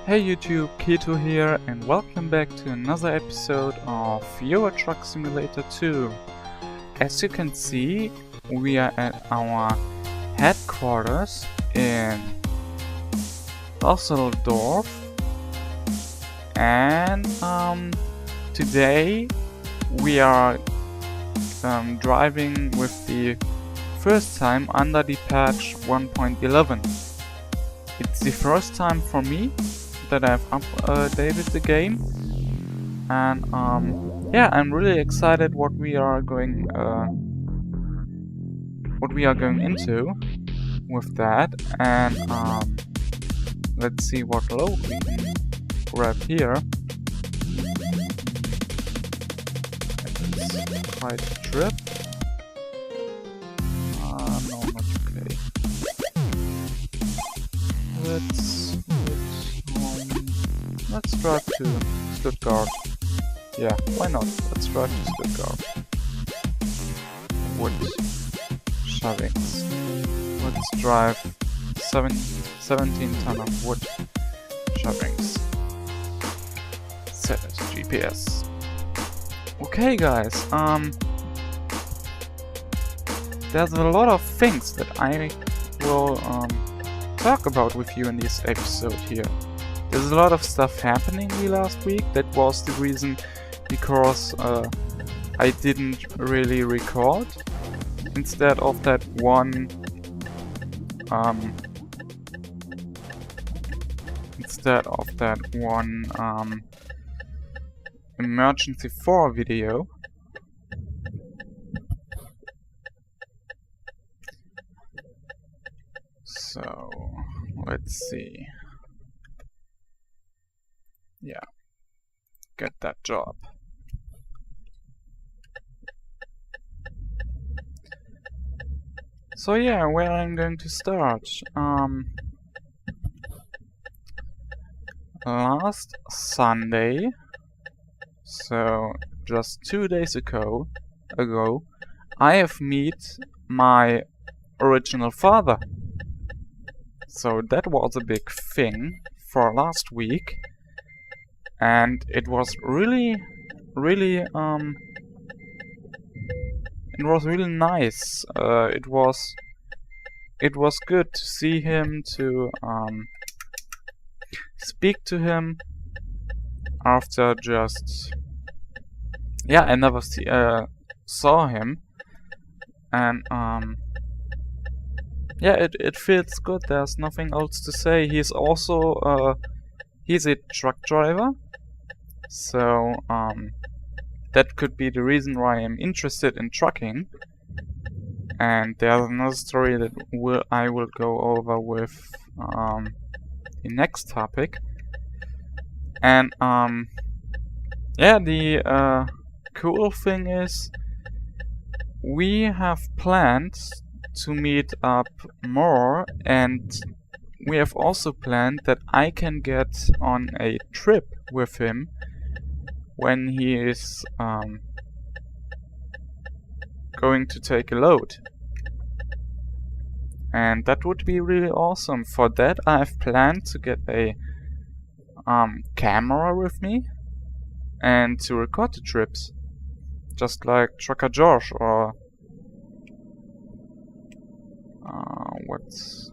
Hey YouTube, Kito here and welcome back to another episode of Euro Truck Simulator 2. As you can see, we are at our headquarters in Düsseldorf, and today we are driving with the first time under the patch 1.11. It's the first time for me that I've updated the game, and yeah, I'm really excited what we are going into with that. And let's see what load we can grab here. It's quite a trip. No, not okay. Let's drive to Stuttgart. Yeah, why not? Let's drive to Stuttgart. Wood shovings. Let's drive 17 ton of wood shovings. Set as GPS. Okay guys, there's a lot of things that I will talk about with you in this episode here. There's a lot of stuff happening the last week. That was the reason because I didn't really record. Instead of that one emergency 4 video. So let's see. Yeah, get that job. So yeah, where I'm going to start. Last Sunday, so just 2 days ago, I have met my original father. So that was a big thing for last week. And it was really nice. It was good to see him, to speak to him after just, yeah, I never saw him, and yeah, it feels good. There's nothing else to say. He's also he's a truck driver. So that could be the reason why I'm interested in trucking. And there's another story that I will go over with the next topic. And yeah, the cool thing is we have planned to meet up more, and we have also planned that I can get on a trip with him when he is going to take a load. And that would be really awesome. For that, I've planned to get a camera with me and to record the trips, just like Trucker George or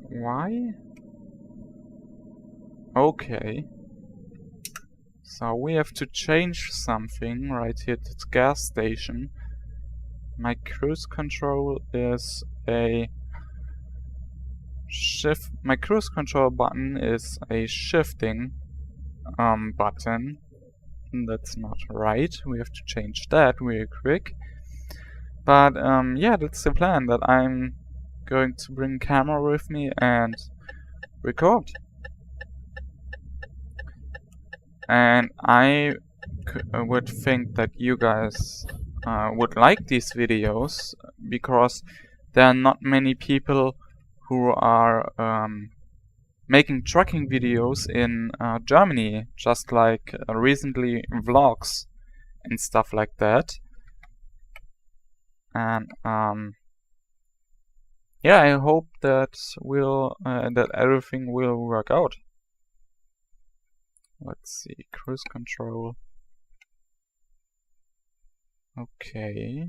why? Okay. So we have to change something right here at the gas station. My cruise control is a shift. My cruise control button is a shifting button. That's not right. We have to change that real quick. But yeah, that's the plan, that I'm going to bring camera with me and record. And I would think that you guys would like these videos, because there are not many people who are making trucking videos in Germany, just like recently vlogs and stuff like that. And yeah, I hope that everything will work out. Let's see, cruise control. Okay.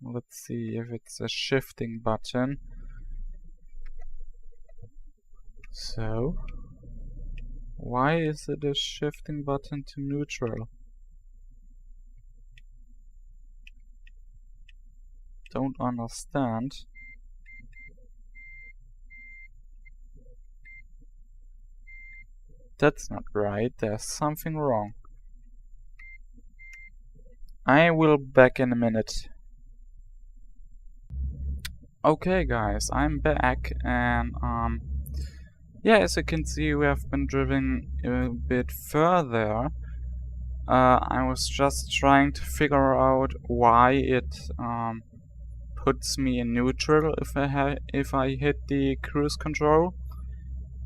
Let's see if it's a shifting button. So, why is it a shifting button to neutral? Don't understand. That's not right, there's something wrong. I will back in a minute. Okay guys, I'm back, and yeah, as you can see, we have been driven a bit further. I was just trying to figure out why it puts me in neutral if I hit the cruise control.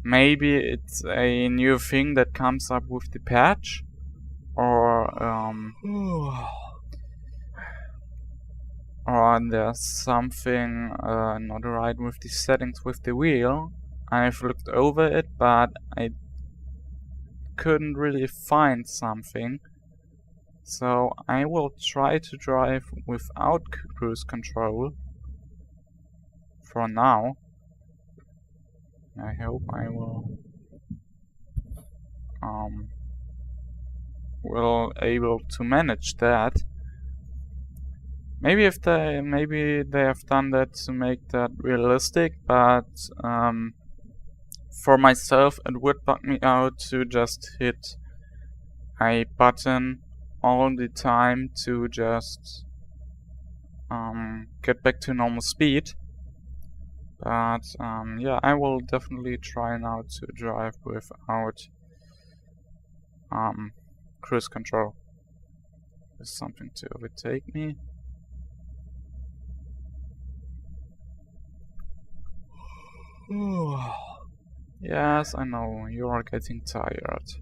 Maybe it's a new thing that comes up with the patch, or there's something not right with the settings with the wheel. I've looked over it, but I couldn't really find something. So I will try to drive without cruise control for now. I hope I will able to manage that. Maybe they have done that to make that realistic, but for myself it would bug me out to just hit a button all the time to just get back to normal speed. But yeah, I will definitely try now to drive without cruise control. There's something to overtake me. Yes, I know, you are getting tired.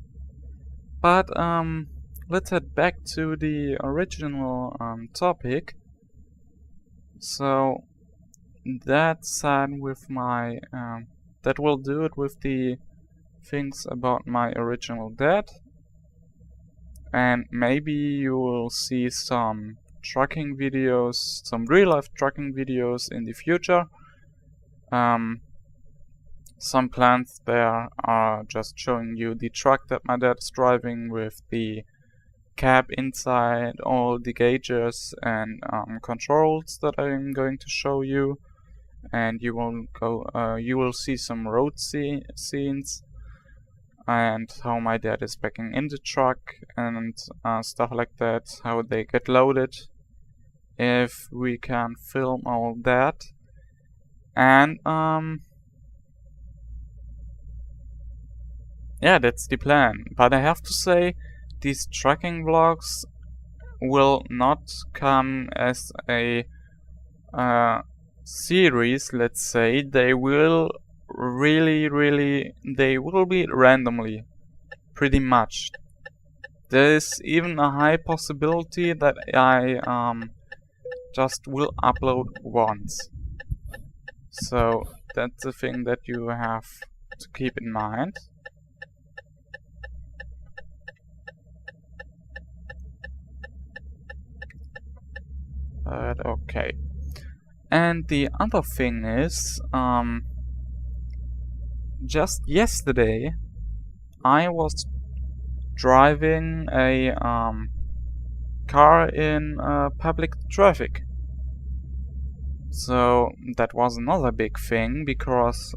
But let's head back to the original topic. So that said, with my that will do it with the things about my original dad. And maybe you will see some trucking videos, some real-life trucking videos in the future. Some plans there are just showing you the truck that my dad is driving with the cab inside, all the gauges and controls that I'm going to show you, and you will see some road scenes and how my dad is packing in the truck and stuff like that, how they get loaded, if we can film all that. And yeah, that's the plan. But I have to say, these trucking vlogs will not come as a series, let's say. They will they will be randomly, pretty much. There is even a high possibility that I just will upload once. So that's the thing that you have to keep in mind. But okay. And the other thing is, just yesterday I was driving a car in public traffic. So that was another big thing, because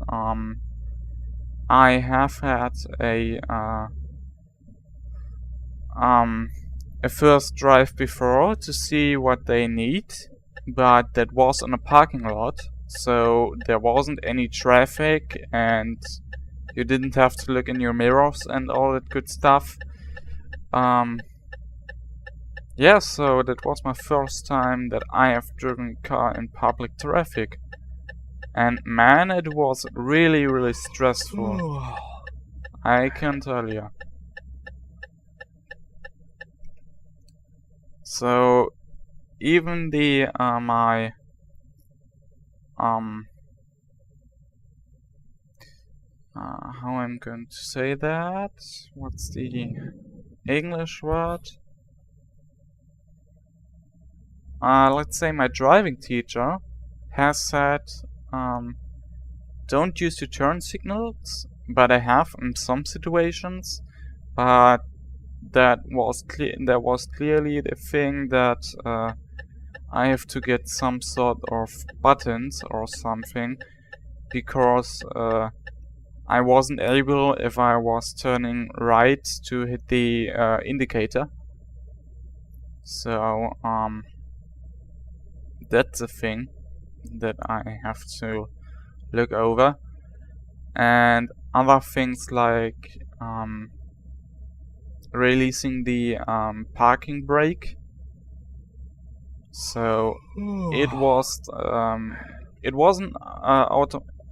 I have had a first drive before to see what they need, but that was in a parking lot, so there wasn't any traffic and you didn't have to look in your mirrors and all that good stuff. Yeah, so that was my first time that I have driven a car in public traffic, and man, it was really stressful. I can tell you. So even the how I'm going to say that? What's the English word? Let's say my driving teacher has said, don't use your turn signals, but I have in some situations. But that was clearly the thing that I have to get some sort of buttons or something, because I wasn't able, if I was turning right, to hit the indicator. So that's a thing that I have to look over. And other things like releasing the parking brake. So it wasn't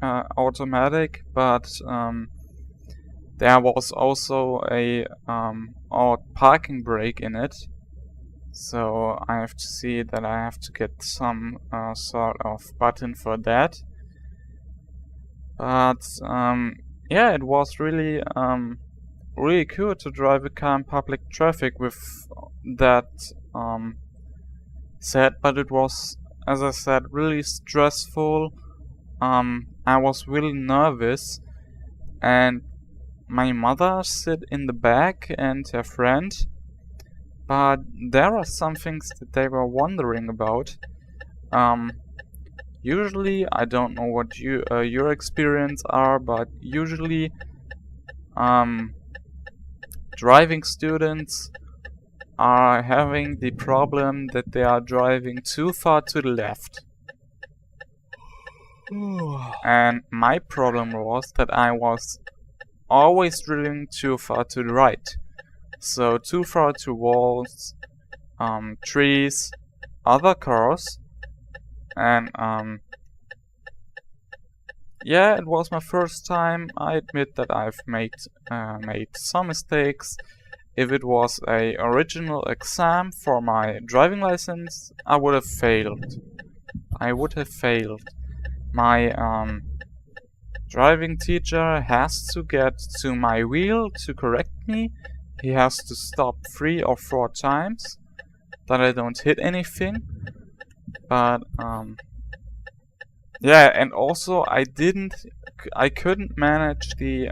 automatic, but there was also a parking brake in it. So I have to see that I have to get some sort of button for that. But yeah, it was really really cool to drive a car in public traffic with that set, but it was, as I said, really stressful. I was really nervous, and my mother sit in the back and her friend, but there are some things that they were wondering about. Usually, I don't know what your experience are, but usually driving students are having the problem that they are driving too far to the left. And my problem was that I was always driving too far to the right. So too far to walls, trees, other cars, and yeah, it was my first time. I admit that I've made some mistakes. If it was a original exam for my driving license, I would have failed. My driving teacher has to get to my wheel to correct me. He has to stop 3 or 4 times that I don't hit anything. But yeah, and also I couldn't manage the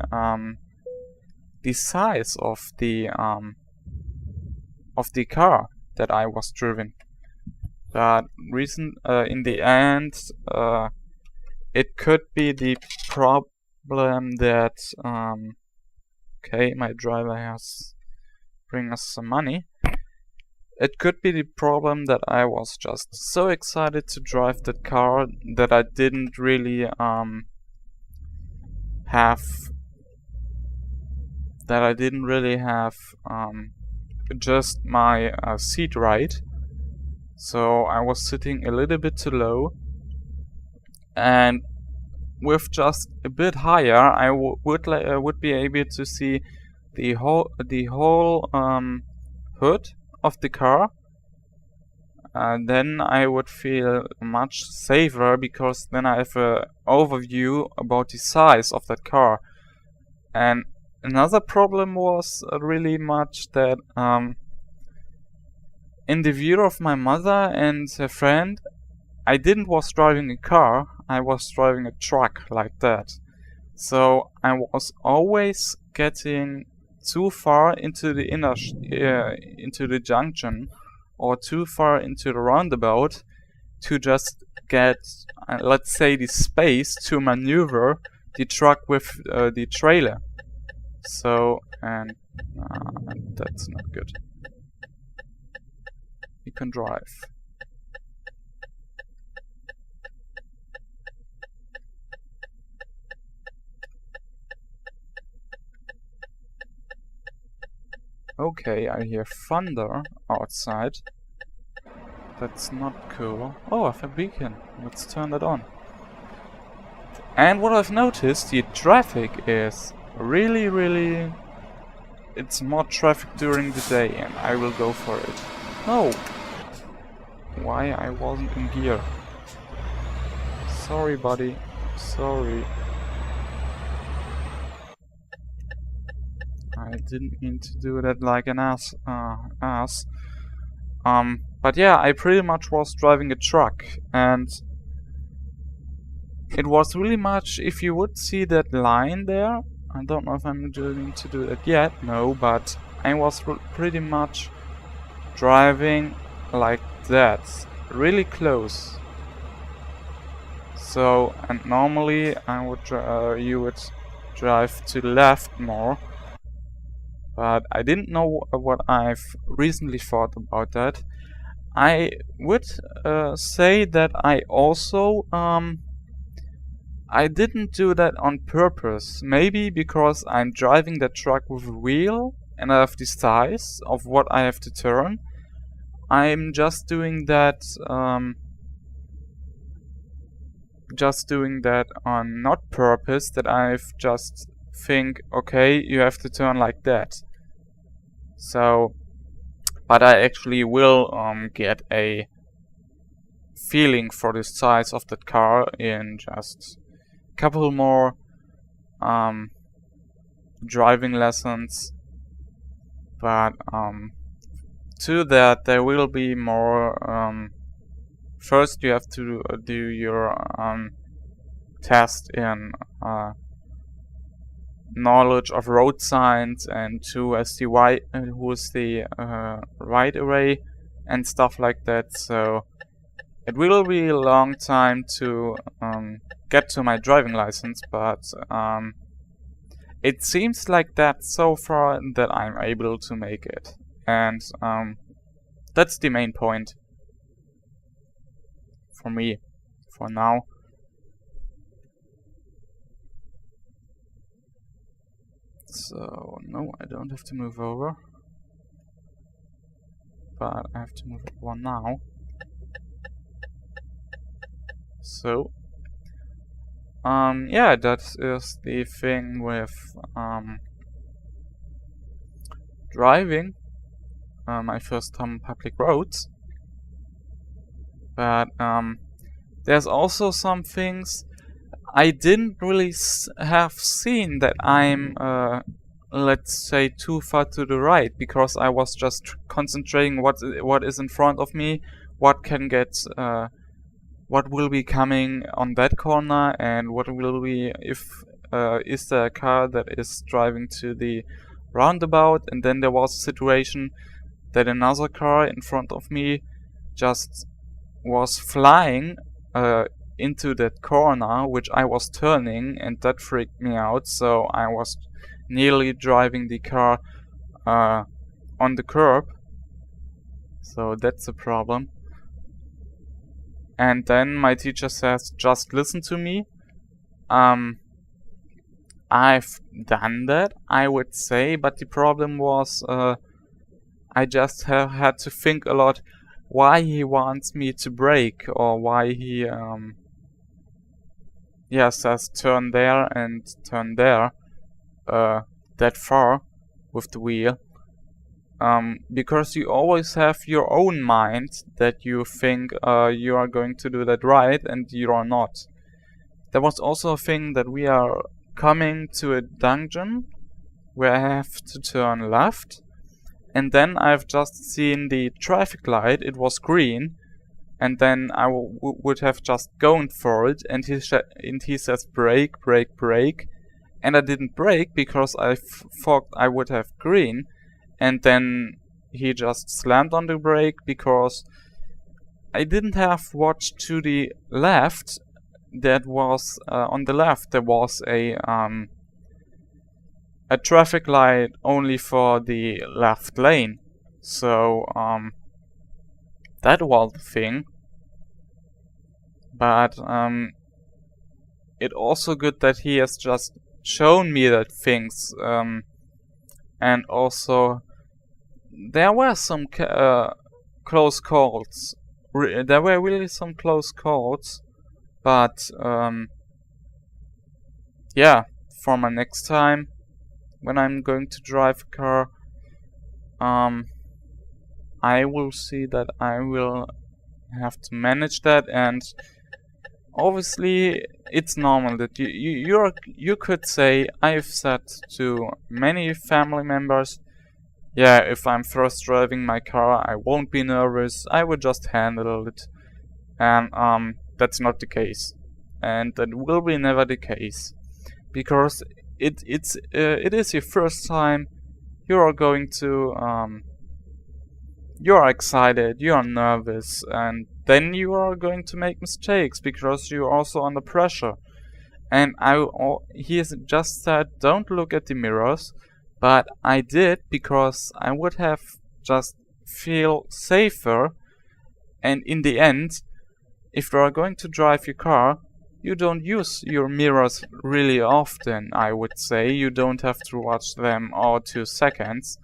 size of the car that I was driving. But in the end, it could be the problem that okay, my driver has bring us some money. It could be the problem that I was just so excited to drive that car that I didn't really have just my seat right. So I was sitting a little bit too low, and with just a bit higher, I would be able to see the whole hood of the car. Then I would feel much safer, because then I have an overview about the size of that car. And another problem was really much that in the view of my mother and her friend, I didn't was driving a car, I was driving a truck like that. So I was always getting too far into the into the junction, or too far into the roundabout to just get, let's say, the space to maneuver the truck with the trailer. So, and that's not good. You can drive. Okay, I hear thunder outside. That's not cool. Oh, I have a beacon. Let's turn that on. And what I've noticed, the traffic is really... It's more traffic during the day, and I will go for it. No! Why I wasn't in gear. Sorry, buddy. Sorry. I didn't mean to do that like an ass. But yeah, I pretty much was driving a truck, and it was really much, if you would see that line there, I don't know if I'm going to do that yet, no, but I was pretty much driving like that, really close. So, and normally I would you would drive to the left more, but I didn't know what I've recently thought about that. I would say that I also I didn't do that on purpose. Maybe because I'm driving that truck with a wheel and I have the size of what I have to turn. I'm just doing that on not purpose, that I've just think, okay, you have to turn like that. So, but I actually will get a feeling for the size of that car in just a couple more driving lessons. But to that there will be more. First you have to do your test in knowledge of road signs, and who is the right array and stuff like that. So it will be a long time to get to my driving license, but it seems like that so far that I'm able to make it, and that's the main point for me for now. So no, I don't have to move over, but I have to move over now. So yeah, that is the thing with driving my first time on public roads. But there's also some things I didn't really have seen that I'm let's say too far to the right, because I was just concentrating what is in front of me, what can get what will be coming on that corner, and what will be if is there a car that is driving to the roundabout. And then there was a situation that another car in front of me just was flying into that corner which I was turning, and that freaked me out. So I was nearly driving the car on the curb. So that's a problem. And then my teacher says, just listen to me. I've done that, I would say, but the problem was I just had to think a lot why he wants me to brake, or why he says turn there and turn there that far with the wheel. Because you always have your own mind that you think you are going to do that right, and you are not. There was also a thing that we are coming to a dungeon where I have to turn left, and then I've just seen the traffic light, it was green, and then I would have just gone for it, and he says brake, brake, brake, and I didn't brake because I thought I would have green. And then he just slammed on the brake because I didn't have watched to the left. That was on the left there was a traffic light only for the left lane. So that was the thing. But it also good that he has just shown me that things. And also, there were some close calls. There were really some close calls. But, yeah, for my next time, when I'm going to drive a car, I will see that I will have to manage that. And obviously, it's normal that you could say, I've said to many family members, yeah, if I'm first driving my car, I won't be nervous, I will just handle it. And that's not the case. And that will be never the case. Because it is your first time, you are going to you're excited, you're nervous, and then you are going to make mistakes because you're also under pressure. And he has just said, don't look at the mirrors, but I did because I would have just feel safer. And in the end, if you are going to drive your car, you don't use your mirrors really often, I would say. You don't have to watch them all 2 seconds.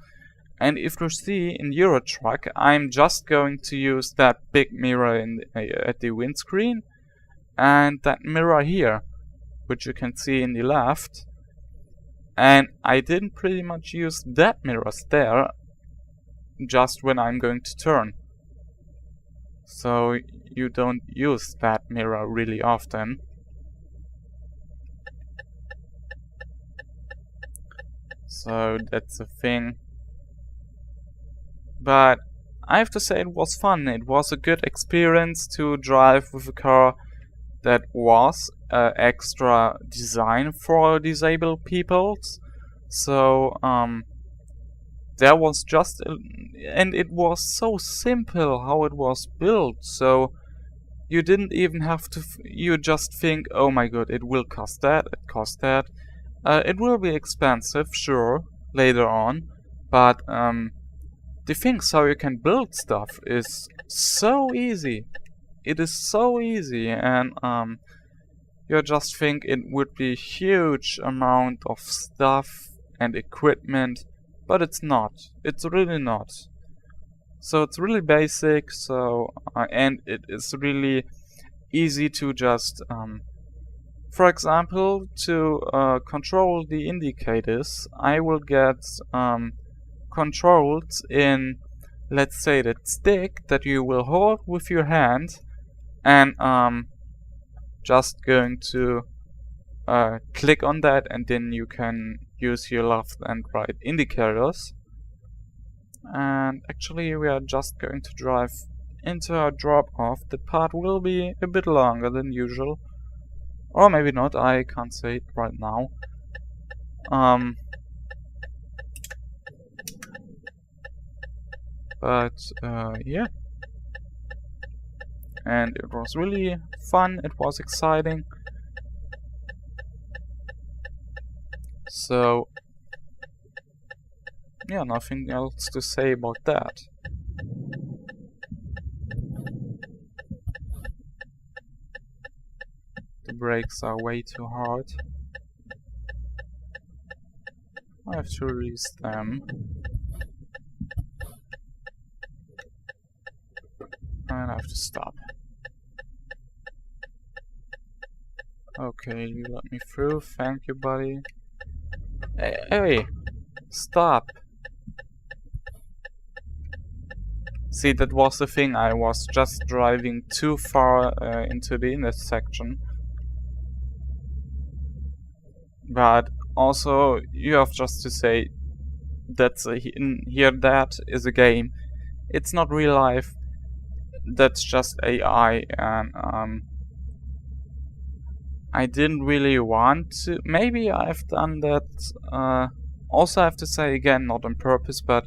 And if you see in Euro Truck, I'm just going to use that big mirror at the windscreen and that mirror here, which you can see in the left. And I didn't pretty much use that mirrors there, just when I'm going to turn. So you don't use that mirror really often. So that's a thing. But I have to say it was fun. It was a good experience to drive with a car that was extra designed for disabled people. So there was just and it was so simple how it was built. So you didn't even have to. You just think, oh my god, it will cost that. It cost that. It will be expensive, sure, later on, but the things how you can build stuff is so easy. It is so easy, and you just think it would be a huge amount of stuff and equipment, but it's not. It's really not. So it's really basic. So and it is really easy to just, for example, to control the indicators. I will get controlled in, let's say, that stick that you will hold with your hand, and just going to click on that, and then you can use your left and right indicators. And actually we are just going to drive into our drop-off. The part will be a bit longer than usual, or maybe not, I can't say it right now. But yeah, and it was really fun, it was exciting. So yeah, nothing else to say about that. The brakes are way too hard. I have to release them. And I have to stop. Okay, you let me through. Thank you, buddy. Hey, stop. See, that was the thing. I was just driving too far into the intersection. But also, you have just to say that's that is a game. It's not real life. That's just AI, and I didn't really want to. Maybe I've done that. Also, I have to say again, not on purpose, but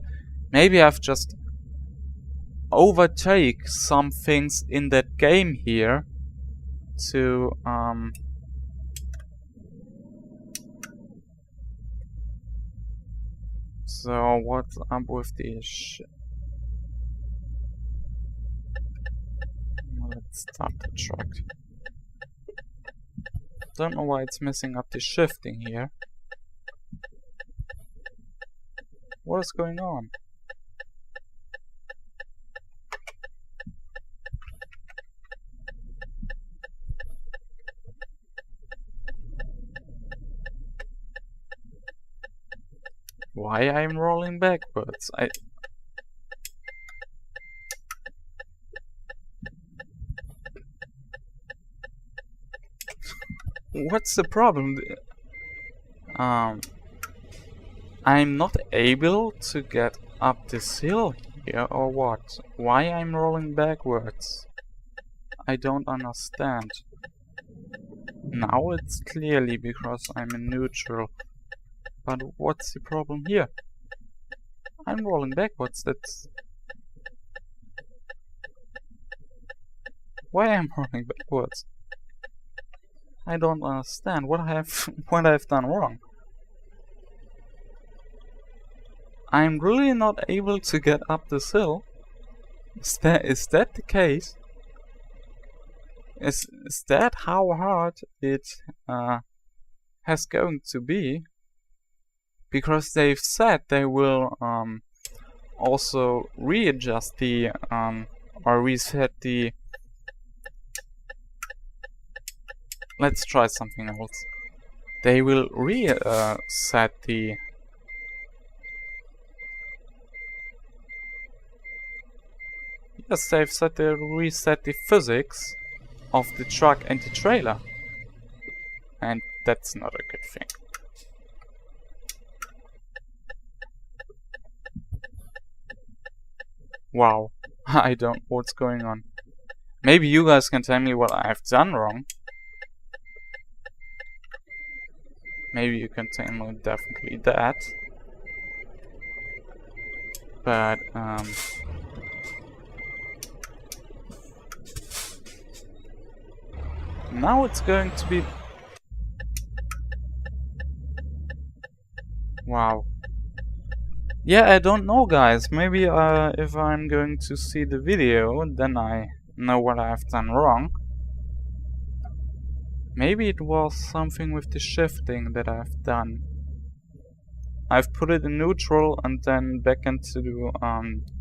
maybe I've just overtake some things in that game here to So what's up with this? Let's start the truck. Don't know why it's messing up the shifting here. What is going on? Why I'm rolling backwards? what's the problem? I'm not able to get up this hill here, or what? Why I'm rolling backwards? I don't understand. Now it's clearly because I'm in neutral. But what's the problem here? I'm rolling backwards, that's... Why am I rolling backwards? I don't understand what I've done wrong. I'm really not able to get up this hill. Is that the case? Is that how hard it has going to be? Because they've said they will also readjust the or reset the... Let's try something else. They will reset the... Yes, they've said they'll reset the physics of the truck and the trailer. And that's not a good thing. Wow, I don't know what's going on. Maybe you guys can tell me what I've done wrong. Maybe you can tell me definitely that. But, now it's going to be... Wow. Yeah, I don't know, guys. Maybe if I'm going to see the video, then I know what I've done wrong. Maybe it was something with the shifting that I've done. I've put it in neutral and then back into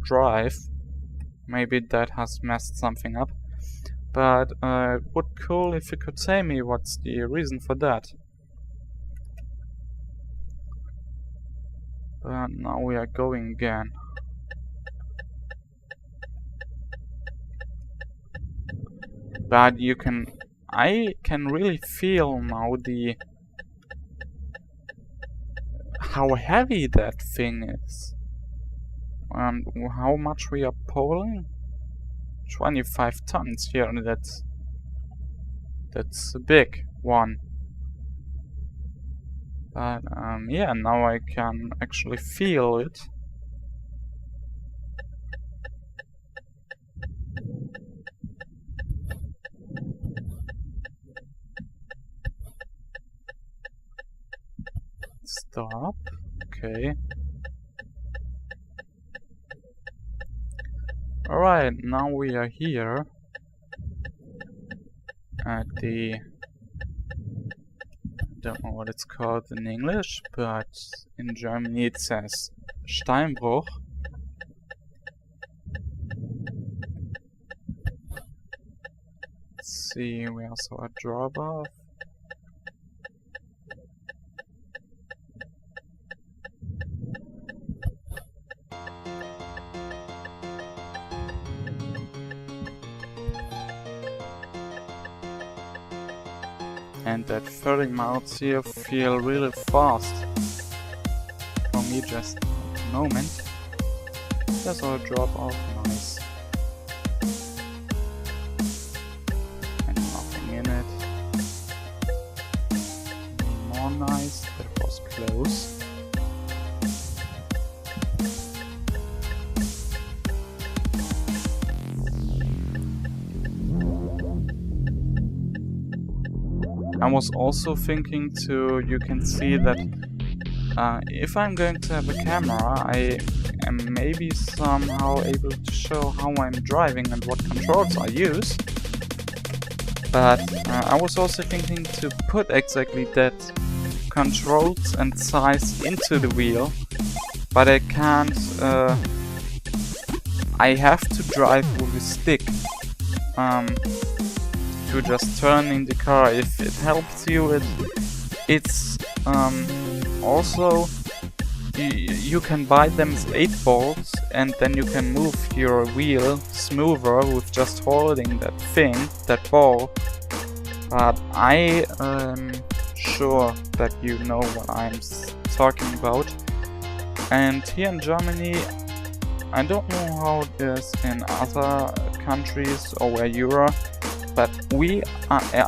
drive. Maybe that has messed something up. But it would be cool if you could tell me what's the reason for that. But now we are going again. But I can really feel now how heavy that thing is. And how much we are pulling? 25 tons here, and that's a big one. But yeah, now I can actually feel it. Stop. Okay. Alright, now we are here at the... I don't know what it's called in English, but in Germany it says Steinbruch. Let's see, we also a drop off. And that 30 miles here feel really fast for me just at the moment. There's a drop off, nice. And nothing in it. More nice, that was close. I was also thinking you can see that if I'm going to have a camera, I am maybe somehow able to show how I'm driving and what controls I use. But I was also thinking to put exactly that controls and size into the wheel, but I can't. I have to drive with a stick. To just turn in the car. If it helps you, it's also you can buy them as 8 balls and then you can move your wheel smoother with just holding that ball. but I am sure that you know what I'm talking about. And here in Germany, I don't know how it is in other countries or where you are, but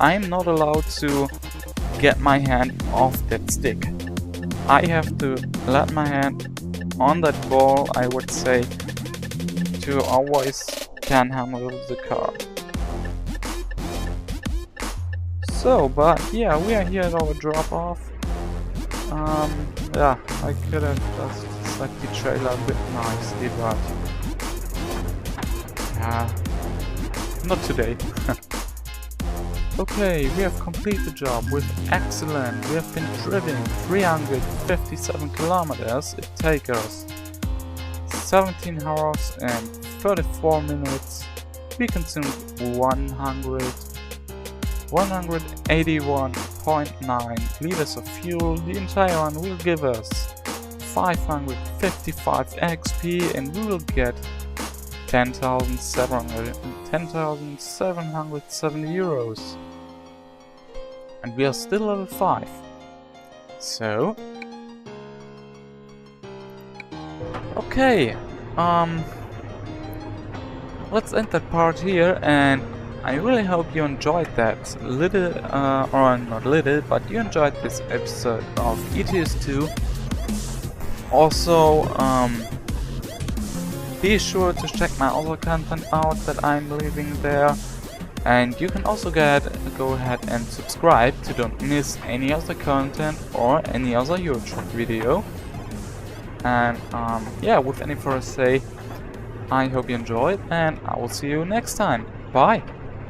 I'm not allowed to get my hand off that stick. I have to let my hand on that ball, I would say, to always can handle the car. So, but yeah, we are here at our drop-off. Yeah, I could have just set the trailer a bit nicely, but not today. Okay, we have completed the job with excellent. We have been driven 357 kilometers. It takes us 17 hours and 34 minutes. We consumed 181.9 liters of fuel. The entire run will give us 555 XP and we will get 10,770 euros. And we are still level 5. So okay, let's end that part here, and I really hope you enjoyed that little, or not little, but you enjoyed this episode of ETS 2. Also, be sure to check my other content out that I'm leaving there. And you can also go ahead and subscribe to don't miss any other content or any other Euro Truck video. And yeah, with any further say, I hope you enjoyed, and I will see you next time. Bye!